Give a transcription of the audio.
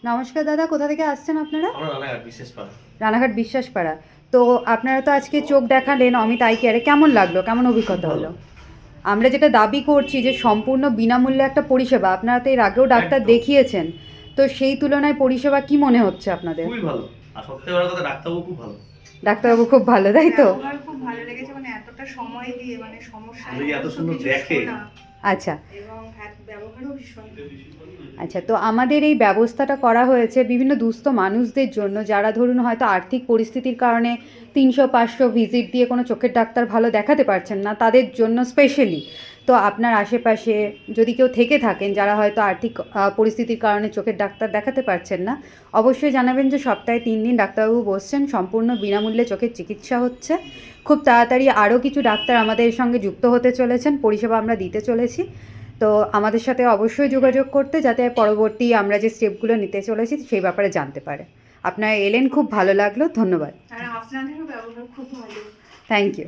নমস্কার দাদা, কোথা থেকে আসছেন আপনারা? আমরা রানাঘাট বিশ্বাসপাড়া। রানাঘাট বিশ্বাসপাড়া। তো আপনারা তো আজকে চোখ দেখালেন অমিত আই কেয়ারে, কেমন লাগলো, কেমন খুব অভিজ্ঞতা ভালো। হলো? আমরা যেটা দাবি করছি যে সম্পূর্ণ বিনামূল্যে একটা পরিষেবা, আপনারা তো এর আগেও ডাক্তার একদম দেখিয়েছেন, তো সেই তুলনায় পরিষেবা কি মনে হচ্ছে আপনাদের? খুবই ভালো। আর সবথেকে বড় কথা ডাক্তারবাবু খুব ভালো। ডাক্তারবাবু খুব ভালো, তাই তো? ব্যবহার খুব ভালো লেগেছে, মানে এতটা সময় দিয়ে মানে সমস্যা আমাদের যে এত সমস্ত সুন্দর কিছু দেখে। শোনা আচ্ছা এবং ব্যবহারও ভীষণ। আচ্ছা, তো আমাদের এই ব্যবস্থাটা করা হয়েছে বিভিন্ন দুস্থ মানুষদের জন্য, যারা ধরুন হয়তো আর্থিক পরিস্থিতির কারণে 300-500 ভিজিট দিয়ে কোনো চোখের ডাক্তার ভালো দেখাতে পারছেন না, তাদের জন্য স্পেশালি। তো আপনার আশেপাশে যদি কেউ থেকে থাকেন যারা হয়তো আর্থিক পরিস্থিতির কারণে চোখের ডাক্তার দেখাতে পারছেন না, অবশ্যই জানাবেন যে সপ্তাহে 3 দিন ডাক্তারবাবু বসছেন, সম্পূর্ণ বিনামূল্যে চোখের চিকিৎসা হচ্ছে। খুব তাড়াতাড়ি আরও কিছু ডাক্তার আমাদের সঙ্গে যুক্ত হতে চলেছেন, পরিষেবা আমরা দিতে চলেছি। তো আমাদের সাথে অবশ্যই যোগাযোগ করতে, যাতে পরবর্তী আমরা যে স্টেপগুলো নিতে চলেছি সেই ব্যাপারে জানতে পারে। আপনারা এলেন, খুব ভালো লাগলো, ধন্যবাদ। আর আপনাদেরও ব্যবহার খুব ভালো। Thank you.